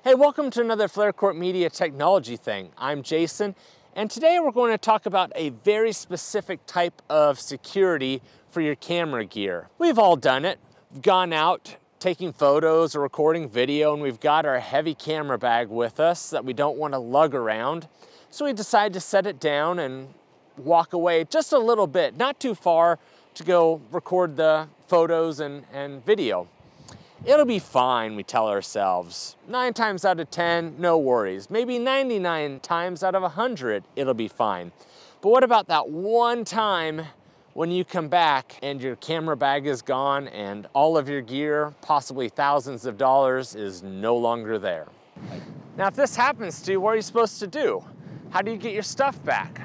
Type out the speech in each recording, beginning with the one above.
Hey, welcome to another Flare Court Media technology thing. I'm Jason, and today we're going to talk about a very specific type of security for your camera gear. We've all done it. We've gone out taking photos or recording video, and we've got our heavy camera bag with us that we don't want to lug around. So we decide to set it down and walk away just a little bit, not too far, to go record the photos and video. It'll be fine, we tell ourselves. 9 times out of 10, no worries. Maybe 99 times out of 100, it'll be fine. But what about that one time when you come back and your camera bag is gone and all of your gear, possibly thousands of dollars, is no longer there? Now, if this happens to you, what are you supposed to do? How do you get your stuff back?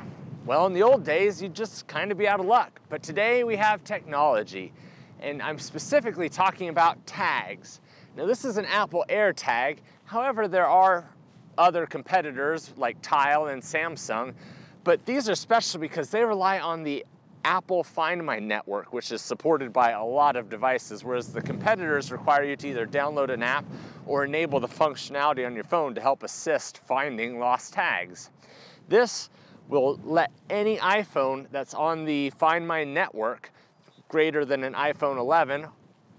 Well, in the old days, you'd just kind of be out of luck. But today we have technology. And I'm specifically talking about tags. Now, this is an Apple AirTag. However, there are other competitors like Tile and Samsung, but these are special because they rely on the Apple Find My network, which is supported by a lot of devices, whereas the competitors require you to either download an app or enable the functionality on your phone to help assist finding lost tags. This will let any iPhone that's on the Find My network greater than an iPhone 11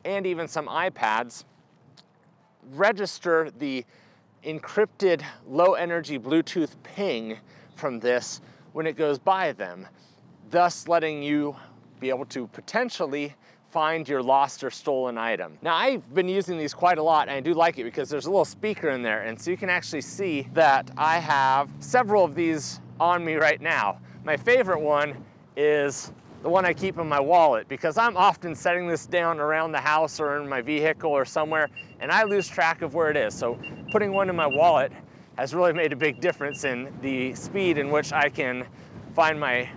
and even some iPads register the encrypted low energy Bluetooth ping from this when it goes by them, thus letting you be able to potentially find your lost or stolen item. Now, I've been using these quite a lot, and I do like it because there's a little speaker in there, and so you can actually see that I have several of these on me right now. My favorite one is the one I keep in my wallet, because I'm often setting this down around the house or in my vehicle or somewhere, and I lose track of where it is. So putting one in my wallet has really made a big difference in the speed in which I can find my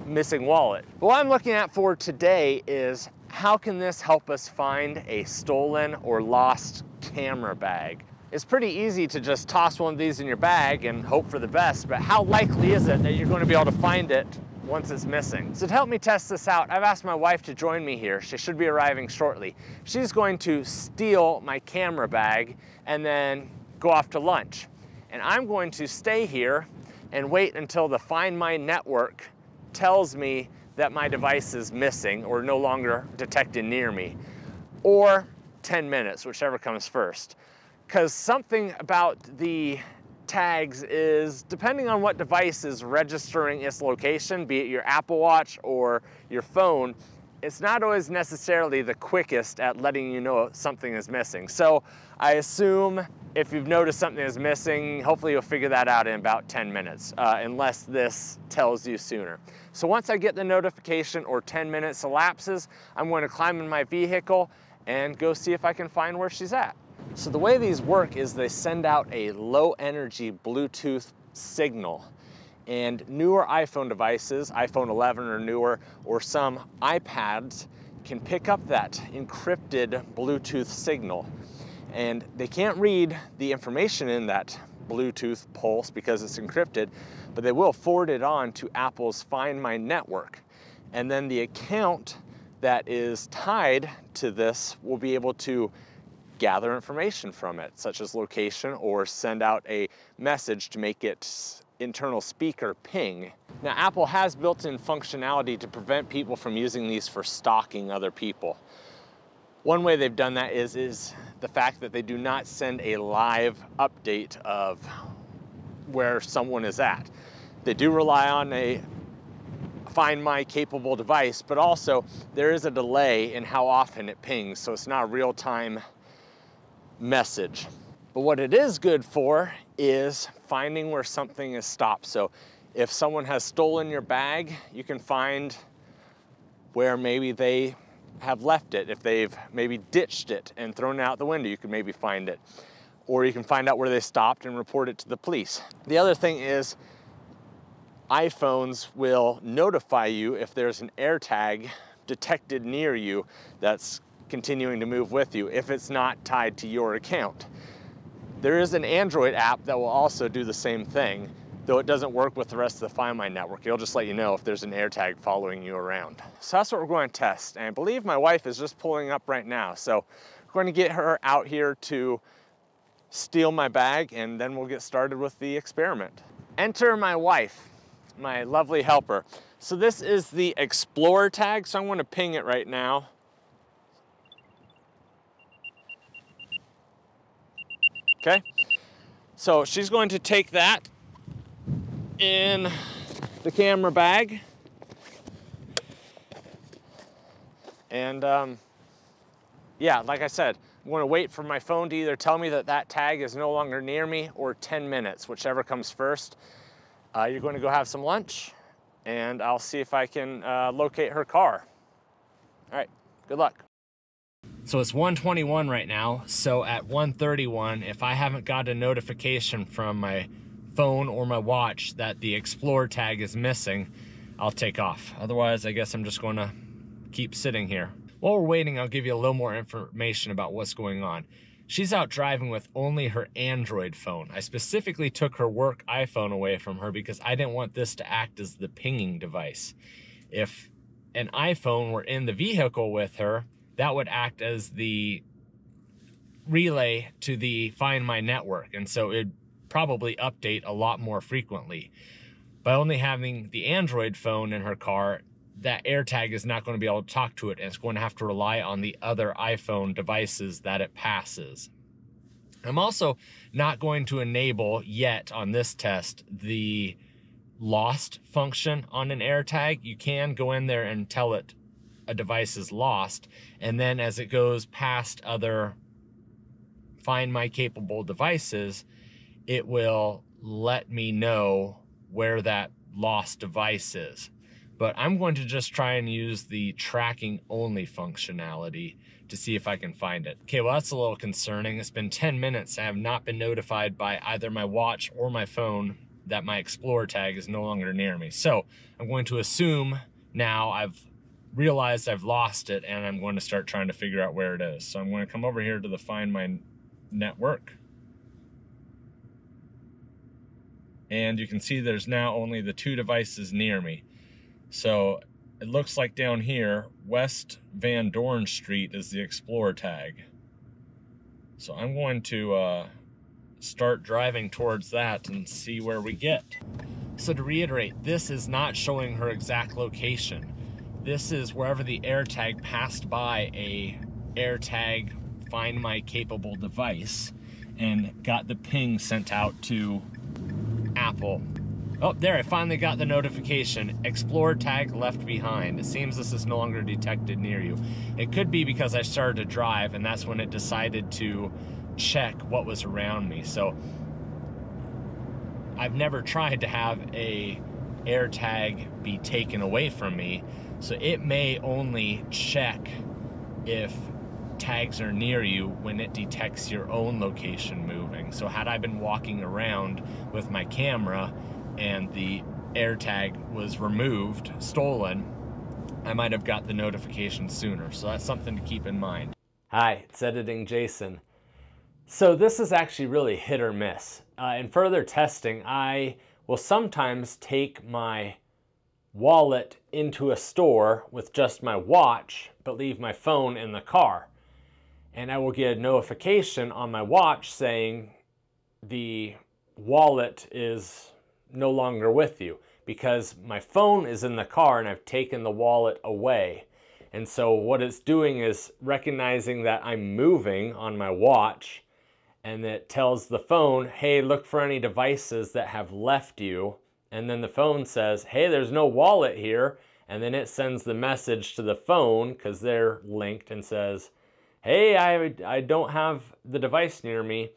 missing wallet. But what I'm looking at for today is how can this help us find a stolen or lost camera bag? It's pretty easy to just toss one of these in your bag and hope for the best, but how likely is it that you're going to be able to find it once it's missing? So to help me test this out, I've asked my wife to join me here. She should be arriving shortly. She's going to steal my camera bag and then go off to lunch. And I'm going to stay here and wait until the Find My network tells me that my device is missing or no longer detected near me, or 10 minutes, whichever comes first. Because something about the tags is, depending on what device is registering its location, be it your Apple Watch or your phone, it's not always necessarily the quickest at letting you know something is missing. So I assume if you've noticed something is missing, hopefully you'll figure that out in about 10 minutes, unless this tells you sooner. So once I get the notification or 10 minutes elapses, I'm going to climb in my vehicle and go see if I can find where she's at. So the way these work is they send out a low energy Bluetooth signal, and newer iPhone devices, iPhone 11 or newer, or some iPads can pick up that encrypted Bluetooth signal. And they can't read the information in that Bluetooth pulse because it's encrypted, but they will forward it on to Apple's Find My network. And then the account that is tied to this will be able to gather information from it, such as location, or send out a message to make its internal speaker ping. Now, Apple has built-in functionality to prevent people from using these for stalking other people. One way they've done that is the fact that they do not send a live update of where someone is at. They do rely on a Find My capable device, but also there is a delay in how often it pings, so it's not a real-time message. But what it is good for is finding where something is stopped. So if someone has stolen your bag, you can find where maybe they have left it. If they've maybe ditched it and thrown it out the window, you can maybe find it. Or you can find out where they stopped and report it to the police. The other thing is iPhones will notify you if there's an AirTag detected near you that's continuing to move with you if it's not tied to your account. There is an Android app that will also do the same thing, though it doesn't work with the rest of the Find My network. It'll just let you know if there's an AirTag following you around. So that's what we're going to test. And I believe my wife is just pulling up right now. So we're going to get her out here to steal my bag, and then we'll get started with the experiment. Enter my wife, my lovely helper. So this is the Explorer tag, so I'm going to ping it right now. Okay, so she's going to take that in the camera bag. And yeah, like I said, I'm going to wait for my phone to either tell me that that tag is no longer near me or 10 minutes, whichever comes first. You're going to go have some lunch, and I'll see if I can locate her car. All right, good luck. So it's 1:21 right now, so at 1:31, if I haven't got a notification from my phone or my watch that the Explorer tag is missing, I'll take off. Otherwise, I guess I'm just going to keep sitting here. While we're waiting, I'll give you a little more information about what's going on. She's out driving with only her Android phone. I specifically took her work iPhone away from her because I didn't want this to act as the pinging device. If an iPhone were in the vehicle with her, that would act as the relay to the Find My network, and so it'd probably update a lot more frequently. By only having the Android phone in her car, that AirTag is not going to be able to talk to it, and it's going to have to rely on the other iPhone devices that it passes. I'm also not going to enable yet on this test the lost function on an AirTag. You can go in there and tell it a device is lost, and then as it goes past other Find My capable devices, it will let me know where that lost device is. But I'm going to just try and use the tracking only functionality to see if I can find it. Okay, well, that's a little concerning. It's been 10 minutes. I have not been notified by either my watch or my phone that my Explorer tag is no longer near me. So I'm going to assume now I've realized I've lost it, and I'm going to start trying to figure out where it is. So I'm going to come over here to the Find My network. And you can see there's now only the 2 devices near me. So it looks like down here, West Van Dorn Street is the Explorer tag. So I'm going to start driving towards that and see where we get. So to reiterate, this is not showing her exact location. This is wherever the AirTag passed by a AirTag Find My capable device and got the ping sent out to Apple. Oh, there, I finally got the notification. Explorer tag left behind. It seems this is no longer detected near you. It could be because I started to drive, and that's when it decided to check what was around me. So I've never tried to have a AirTag be taken away from me, so it may only check if tags are near you when it detects your own location moving. So had I been walking around with my camera and the AirTag was removed, stolen, I might have got the notification sooner. So that's something to keep in mind. Hi, it's Editing Jason. So this is actually really hit or miss. In further testing, I will sometimes take my wallet into a store with just my watch, but leave my phone in the car. And I will get a notification on my watch saying the wallet is no longer with you, because my phone is in the car and I've taken the wallet away. And so what it's doing is recognizing that I'm moving on my watch, and it tells the phone, hey, look for any devices that have left you. And then the phone says, hey, there's no wallet here. And then it sends the message to the phone, because they're linked, and says, hey, I don't have the device near me,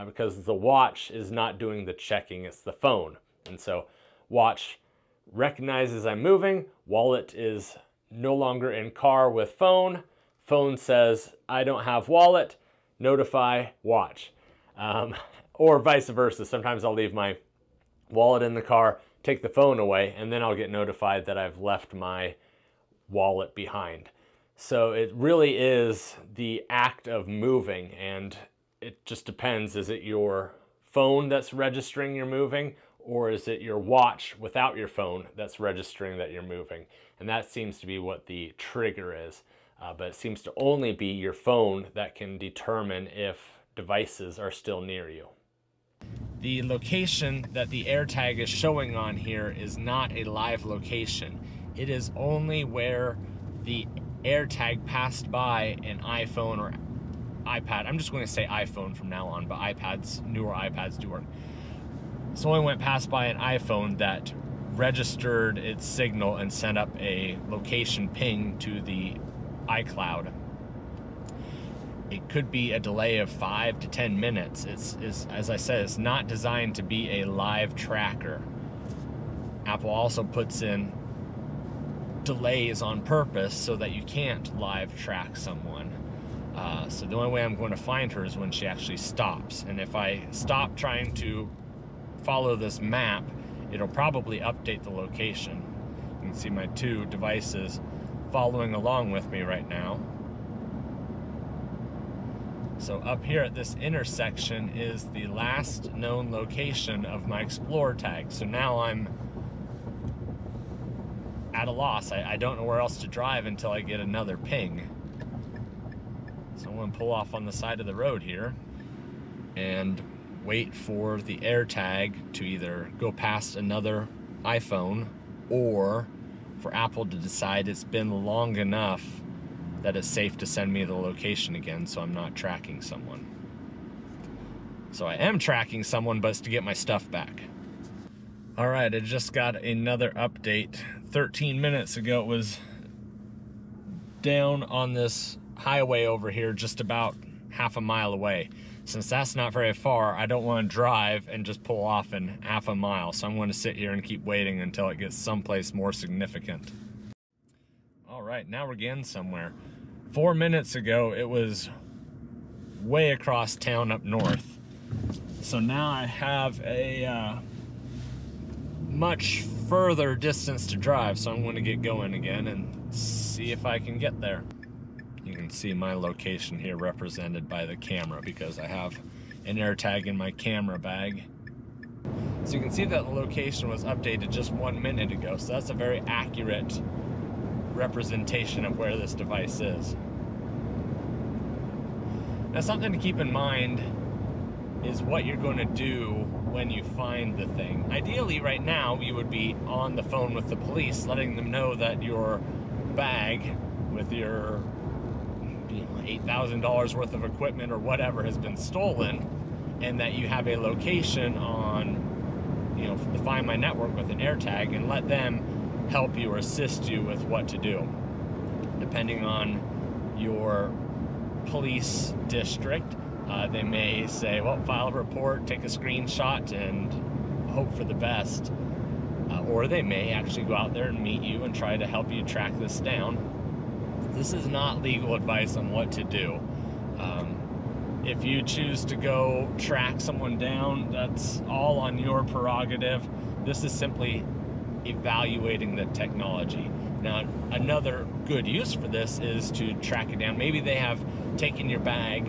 because the watch is not doing the checking, it's the phone. And so watch recognizes I'm moving, wallet is no longer in car with phone, phone says I don't have wallet, notify watch. Or vice versa. Sometimes I'll leave my wallet in the car, take the phone away, and then I'll get notified that I've left my wallet behind. So it really is the act of moving, and it just depends. Is it your phone that's registering you're moving, or is it your watch without your phone that's registering that you're moving? And that seems to be what the trigger is. But it seems to only be your phone that can determine if devices are still near you. The location that the AirTag is showing on here is not a live location. It is only where the AirTag passed by an iPhone or iPad. I'm just going to say iPhone from now on, but iPads, newer iPads do work. So it went past by an iPhone that registered its signal and sent up a location ping to the iCloud. It could be a delay of 5 to 10 minutes. It's as I said, it's not designed to be a live tracker. Apple also puts in delays on purpose so that you can't live track someone. So the only way I'm going to find her is when she actually stops. And if I stop trying to follow this map, it'll probably update the location. You can see my two devices following along with me right now. So up here at this intersection is the last known location of my Explorer tag. So now I'm at a loss. I don't know where else to drive until I get another ping. So I'm going to pull off on the side of the road here and wait for the AirTag to either go past another iPhone or for Apple to decide it's been long enough that it's safe to send me the location again, so I'm not tracking someone. So I am tracking someone, but it's to get my stuff back. All right, I just got another update. 13 minutes ago, it was down on this highway over here, just about half a mile away. Since that's not very far, I don't want to drive and just pull off in half a mile, so I'm going to sit here and keep waiting until it gets someplace more significant. All right, now we're getting somewhere. 4 minutes ago, it was way across town up north. So now I have a much further distance to drive, so I'm going to get going again and see if I can get there. You can see my location here represented by the camera because I have an AirTag in my camera bag. So you can see that the location was updated just 1 minute ago, so that's a very accurate representation of where this device is. Now, something to keep in mind is what you're going to do when you find the thing. Ideally, right now, you would be on the phone with the police, letting them know that your bag with your $8,000 worth of equipment or whatever has been stolen, and that you have a location on, the Find My Network with an AirTag, and let them help you or assist you with what to do. Depending on your police district, they may say, well, file a report, take a screenshot, and hope for the best. Or they may actually go out there and meet you and try to help you track this down. This is not legal advice on what to do. If you choose to go track someone down, that's all on your prerogative. This is simply evaluating the technology. Now, another good use for this is to track it down. Maybe they have taken your bag,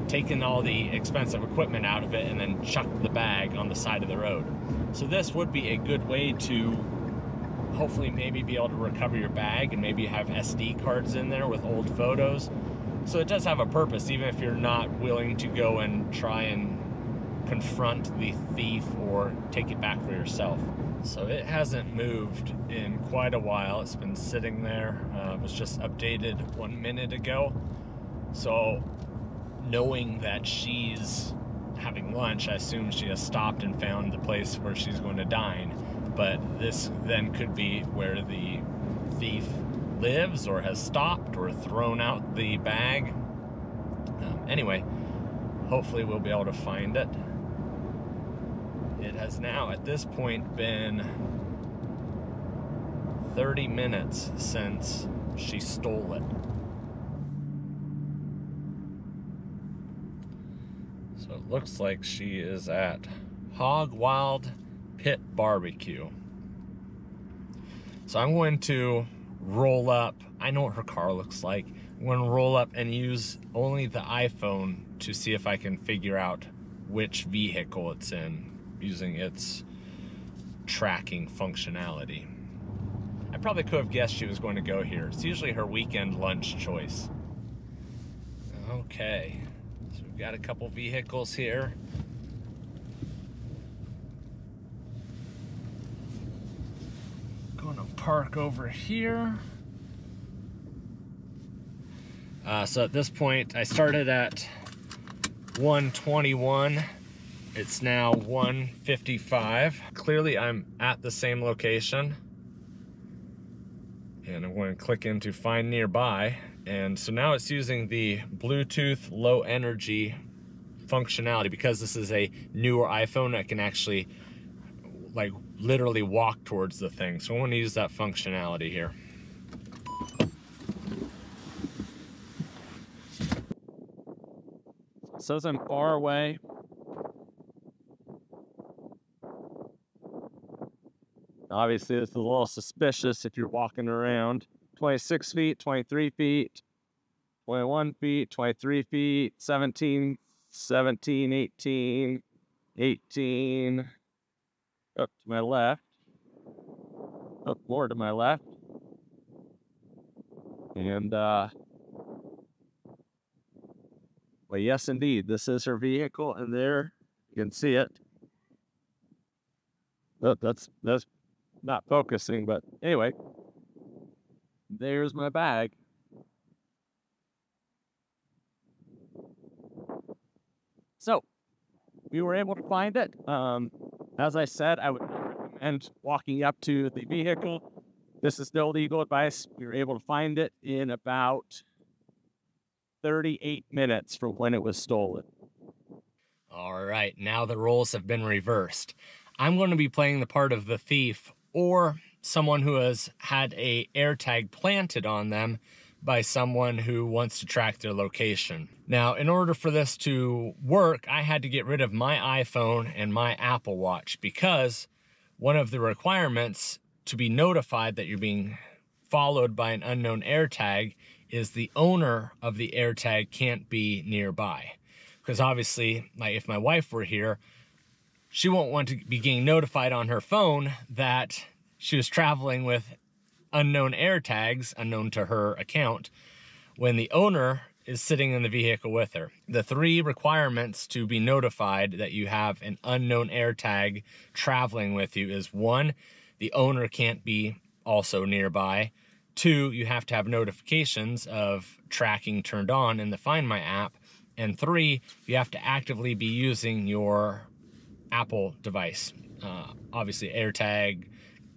taken all the expensive equipment out of it, and then chucked the bag on the side of the road. So this would be a good way to hopefully maybe be able to recover your bag, and maybe have SD cards in there with old photos. So it does have a purpose, even if you're not willing to go and try and confront the thief or take it back for yourself. So it hasn't moved in quite a while. It's been sitting there. It was just updated 1 minute ago. So knowing that she's having lunch, I assume she has stopped and found the place where she's going to dine. But this then could be where the thief lives, or has stopped, or thrown out the bag. Anyway, hopefully we'll be able to find it. It has now, at this point, been 30 minutes since she stole it. So it looks like she is at Hog Wild Pit Barbecue. So I'm going to roll up. I know what her car looks like. I'm going to roll up and use only the iPhone to see if I can figure out which vehicle it's in, using its tracking functionality. I probably could have guessed she was going to go here. It's usually her weekend lunch choice. Okay, so we've Got a couple vehicles here. Gonna park over here. So at this point, I started at 121. It's now 155. Clearly I'm at the same location. And I'm going to click into find nearby. And so now it's using the Bluetooth low energy functionality. Because this is a newer iPhone, I can actually like literally walk towards the thing. So I want to use that functionality here. It says I'm far away. Obviously, this is a little suspicious if you're walking around. 26 feet, 23 feet, 21 feet, 23 feet, 17, 17, 18, 18. Up to my left. Up more to my left. And, well, yes, indeed, this is her vehicle, and there you can see it. Oh, that's not focusing, but anyway, there's my bag. So we were able to find it. As I said, I would recommend walking up to the vehicle. This is no legal advice. We were able to find it in about 38 minutes from when it was stolen. All right, now the roles have been reversed. I'm going to be playing the part of the thief or someone who has had a AirTag planted on them by someone who wants to track their location. Now, in order for this to work, I had to get rid of my iPhone and my Apple Watch because one of the requirements to be notified that you're being followed by an unknown AirTag is the owner of the AirTag can't be nearby. Because obviously, like if my wife were here, she won't want to be getting notified on her phone that she was traveling with unknown AirTags, unknown to her account, when the owner is sitting in the vehicle with her. The 3 requirements to be notified that you have an unknown AirTag traveling with you is 1, the owner can't be also nearby. 2, you have to have notifications of tracking turned on in the Find My app. And 3, you have to actively be using your Apple device. Obviously, AirTag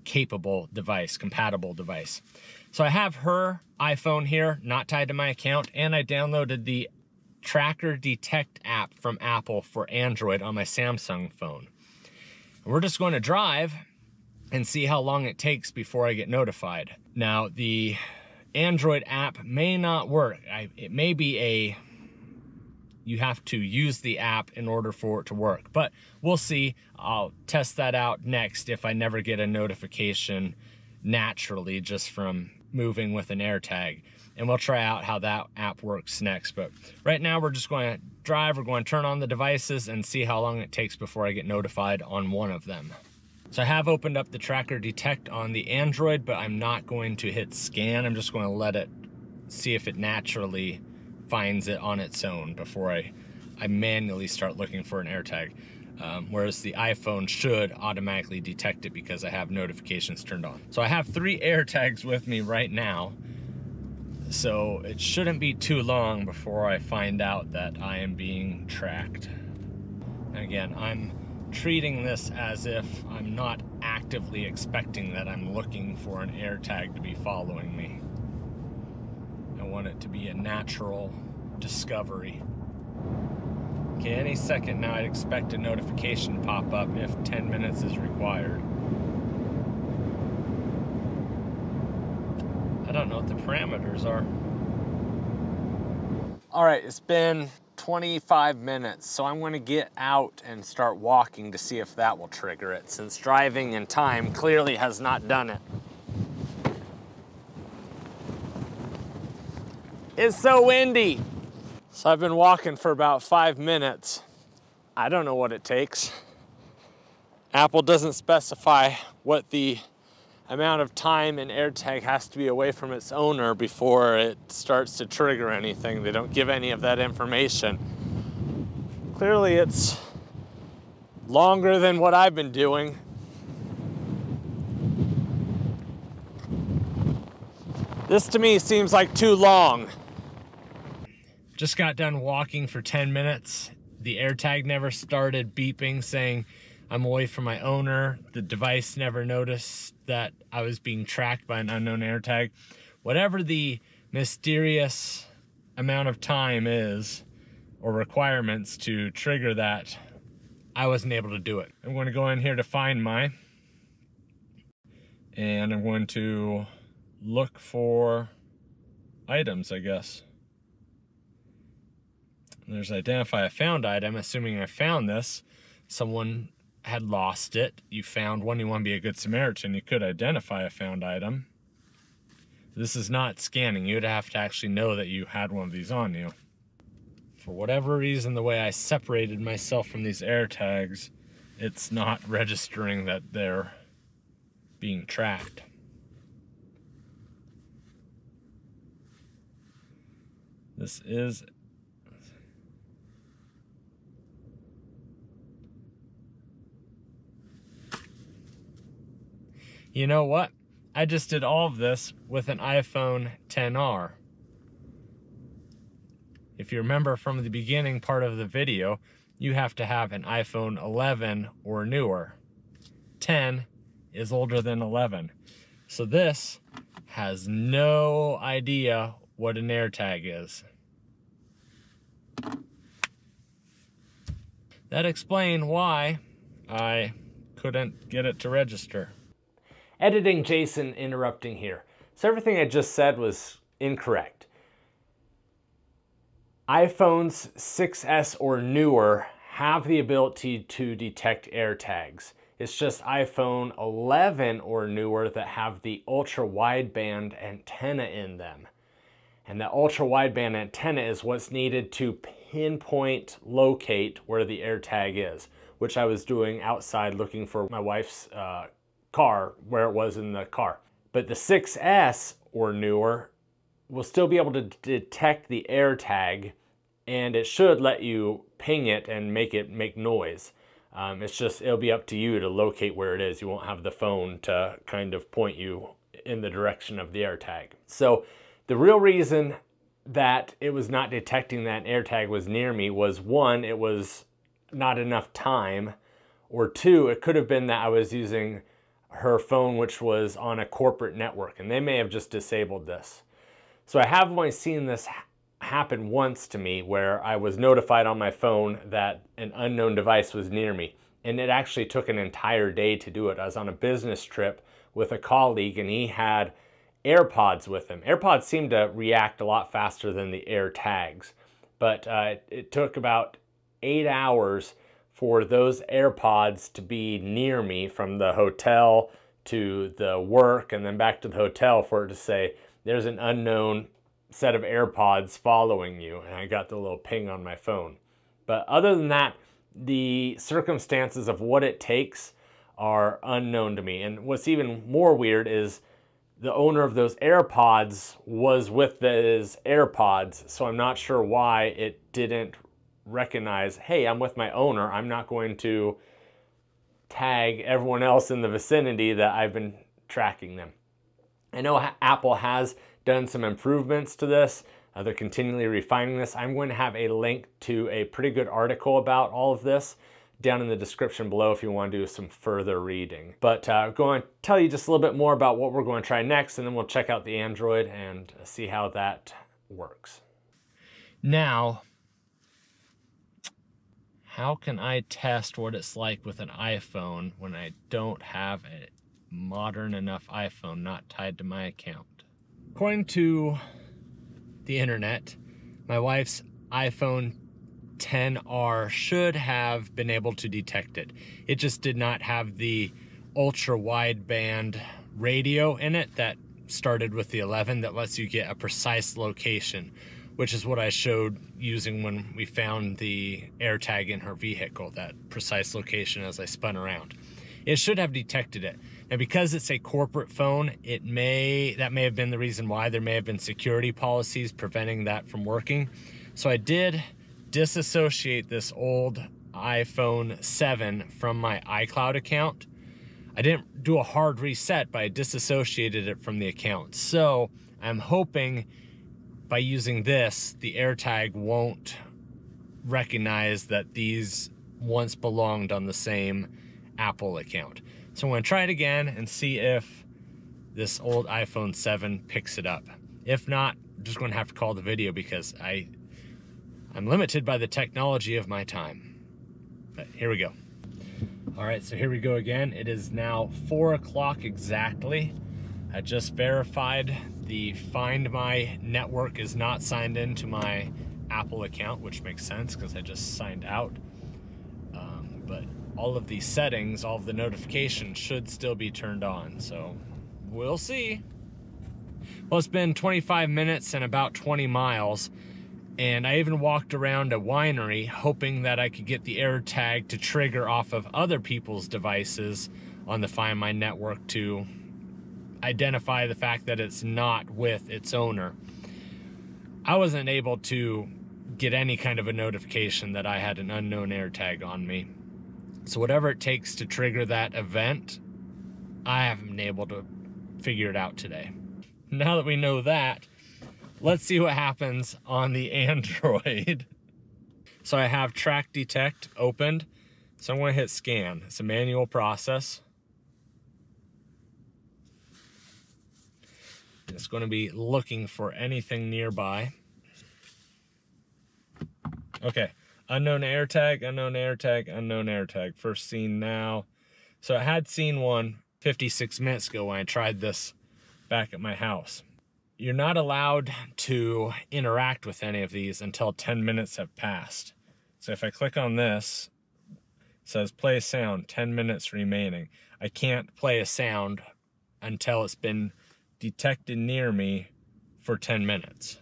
capable device, compatible device. So I have her iPhone here, not tied to my account, and I downloaded the Tracker Detect app from Apple for Android on my Samsung phone. And we're just going to drive and see how long it takes before I get notified. Now, the Android app may not work. It may be you have to use the app in order for it to work, but we'll see. I'll test that out next if I never get a notification naturally just from moving with an AirTag. And we'll try out how that app works next. But right now we're just going to drive. We're going to turn on the devices and see how long it takes before I get notified on one of them. So I have opened up the Tracker Detect on the Android, but I'm not going to hit scan. I'm just going to let it see if it naturally finds it on its own before I manually start looking for an AirTag. Whereas the iPhone should automatically detect it because I have notifications turned on. So I have 3 AirTags with me right now. So it shouldn't be too long before I find out that I am being tracked. Again, I'm treating this as if I'm not actively expecting that I'm looking for an AirTag to be following me. I want it to be a natural discovery. Okay, any second now I'd expect a notification to pop up if 10 minutes is required. I don't know what the parameters are. All right, it's been 25 minutes, so I'm going to get out and start walking to see if that will trigger it, since driving in time clearly has not done it. It's so windy. So I've been walking for about 5 minutes. I don't know what it takes. Apple doesn't specify what the amount of time an AirTag has to be away from its owner before it starts to trigger anything. They don't give any of that information. Clearly it's longer than what I've been doing. This to me seems like too long. Just got done walking for 10 minutes. The AirTag never started beeping saying I'm away from my owner. The device never noticed that I was being tracked by an unknown AirTag. Whatever the mysterious amount of time is or requirements to trigger that, I wasn't able to do it. I'm going to go in here to Find My, and I'm going to look for items, I guess. There's identify a found item, assuming I found this. Someone had lost it. You found one, you want to be a good Samaritan, you could identify a found item. This is not scanning. You'd have to actually know that you had one of these on you. For whatever reason, the way I separated myself from these AirTags, it's not registering that they're being tracked. This is... You know what? I just did all of this with an iPhone XR. If you remember from the beginning part of the video, you have to have an iPhone 11 or newer. 10 is older than 11. So this has no idea what an AirTag is. That explains why I couldn't get it to register. Editing Jason interrupting here. So everything I just said was incorrect. iPhones 6S or newer have the ability to detect AirTags. It's just iPhone 11 or newer that have the ultra-wideband antenna in them. And the ultra-wideband antenna is what's needed to pinpoint, locate where the AirTag is, which I was doing outside looking for my wife's car, where it was in the car. But the 6S or newer will still be able to detect the AirTag, and it should let you ping it and make it make noise. It's just, it'll be up to you to locate where it is. You won't have the phone to kind of point you in the direction of the AirTag. So the real reason that it was not detecting that AirTag was near me was, one, it was not enough time, or two, it could have been that I was using her phone, which was on a corporate network, and they may have just disabled this. So I have only seen this happen once to me, where I was notified on my phone that an unknown device was near me, and it actually took an entire day to do it. I was on a business trip with a colleague, and he had AirPods with him. AirPods seem to react a lot faster than the AirTags, but it took about 8 hours for those AirPods to be near me, from the hotel to the work and then back to the hotel, for it to say there's an unknown set of AirPods following you, and I got the little ping on my phone. But other than that, the circumstances of what it takes are unknown to me. And what's even more weird is the owner of those AirPods was with those AirPods, so I'm not sure why it didn't recognize, hey, I'm with my owner, I'm not going to tag everyone else in the vicinity that I've been tracking them. I know Apple has done some improvements to this. They're continually refining this. I'm going to have a link to a pretty good article about all of this down in the description below if you want to do some further reading. But I'm going to tell you just a little bit more about what we're going to try next, and then we'll check out the Android and see how that works. Now, how can I test what it's like with an iPhone when I don't have a modern enough iPhone not tied to my account? According to the internet, my wife's iPhone XR should have been able to detect it. It just did not have the ultra wideband radio in it that started with the 11 that lets you get a precise location, which is what I showed using when we found the AirTag in her vehicle, that precise location as I spun around. It should have detected it. Now, because it's a corporate phone, that may have been the reason why. There may have been security policies preventing that from working. So I did disassociate this old iPhone 7 from my iCloud account. I didn't do a hard reset, but I disassociated it from the account. So I'm hoping by using this, the AirTag won't recognize that these once belonged on the same Apple account. So I'm going to try it again and see if this old iPhone 7 picks it up. If not, I'm just going to have to call the video because I'm limited by the technology of my time. But here we go. All right, so here we go again. It is now 4 o'clock exactly. I just verified the Find My network is not signed into my Apple account, which makes sense because I just signed out. But all of the settings, all of the notifications should still be turned on, so we'll see. Well, it's been 25 minutes and about 20 miles, and I even walked around a winery hoping that I could get the AirTag to trigger off of other people's devices on the Find My network to identify the fact that it's not with its owner. I wasn't able to get any kind of a notification that I had an unknown AirTag on me. So whatever it takes to trigger that event, I haven't been able to figure it out today. Now that we know that, let's see what happens on the Android. So I have Track Detect opened. So I'm going to hit scan. It's a manual process. It's going to be looking for anything nearby. Okay, unknown AirTag, unknown AirTag, unknown AirTag. First seen now. So I had seen one 56 minutes ago when I tried this back at my house. You're not allowed to interact with any of these until 10 minutes have passed. So if I click on this, it says play sound, 10 minutes remaining. I can't play a sound until it's been detected near me for 10 minutes.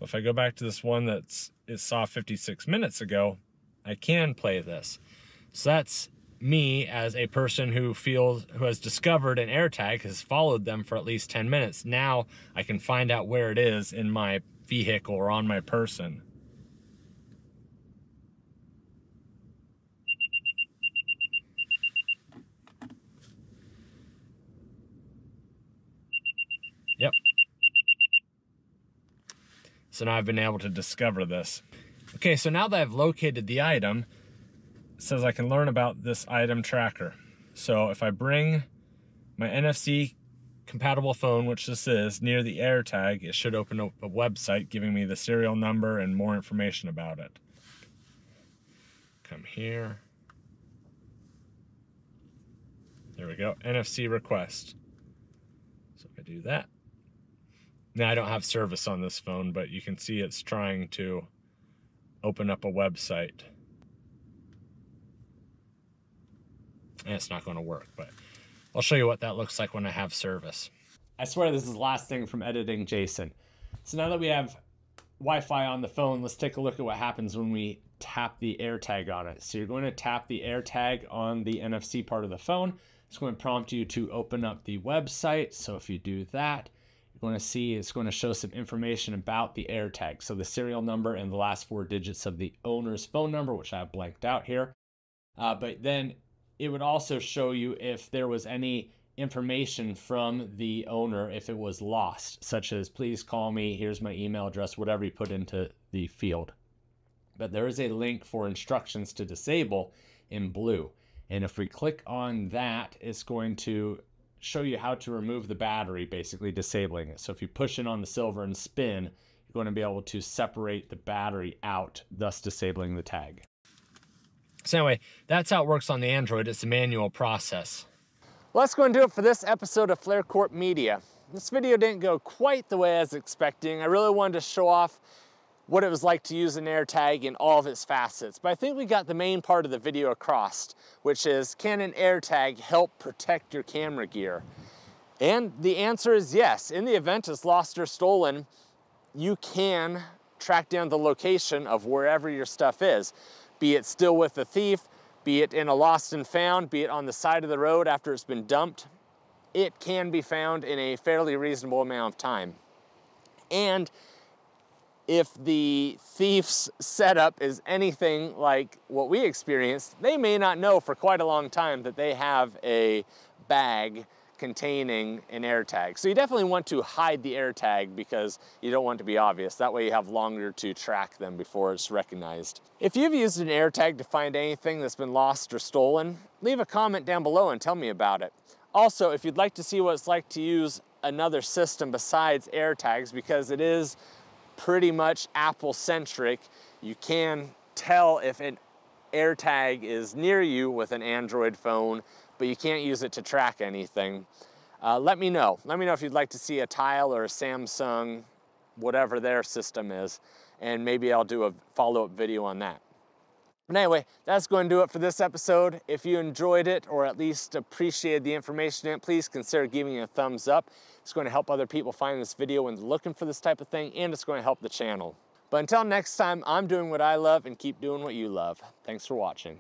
If I go back to this one it saw 56 minutes ago, I can play this. So that's me as a person who has discovered an AirTag, has followed them for at least 10 minutes. Now I can find out where it is in my vehicle or on my person. Yep. So now I've been able to discover this. Okay, so now that I've located the item, it says I can learn about this item tracker. So if I bring my NFC compatible phone, which this is, near the AirTag, it should open up a website giving me the serial number and more information about it. Come here. There we go, NFC request. So if I do that. Now I don't have service on this phone, but you can see it's trying to open up a website. And it's not going to work, but I'll show you what that looks like when I have service. I swear this is the last thing from editing Jason. So now that we have Wi-Fi on the phone, let's take a look at what happens when we tap the AirTag on it. So you're going to tap the AirTag on the NFC part of the phone. It's going to prompt you to open up the website. So if you do that, you're going to see it's going to show some information about the AirTag. So the serial number and the last 4 digits of the owner's phone number, which I have blanked out here. But then it would also show you if there was any information from the owner if it was lost, such as please call me, here's my email address, whatever you put into the field. But there is a link for instructions to disable in blue. And if we click on that, it's going to show you how to remove the battery, basically disabling it. So if you push it on the silver and spin, you're going to be able to separate the battery out, thus disabling the tag. So anyway, that's how it works on the Android. It's a manual process. Well, that's going to do it for this episode of Flare Corp Media. This video didn't go quite the way I was expecting. I really wanted to show off what it was like to use an AirTag in all of its facets. But I think we got the main part of the video across, which is, can an AirTag help protect your camera gear? And the answer is yes. In the event it's lost or stolen, you can track down the location of wherever your stuff is. Be it still with the thief, be it in a lost and found, be it on the side of the road after it's been dumped, it can be found in a fairly reasonable amount of time. And if the thief's setup is anything like what we experienced, they may not know for quite a long time that they have a bag containing an AirTag. So you definitely want to hide the AirTag because you don't want it to be obvious. That way you have longer to track them before it's recognized. If you've used an AirTag to find anything that's been lost or stolen, leave a comment down below and tell me about it. Also, if you'd like to see what it's like to use another system besides AirTags, because it is pretty much Apple-centric, you can tell if an AirTag is near you with an Android phone, but you can't use it to track anything. Let me know. Let me know if you'd like to see a Tile or a Samsung, whatever their system is, and maybe I'll do a follow-up video on that. But anyway, that's going to do it for this episode. If you enjoyed it, or at least appreciated the information in it, please consider giving it a thumbs up. It's going to help other people find this video when they're looking for this type of thing, and it's going to help the channel. But until next time, I'm doing what I love and keep doing what you love. Thanks for watching.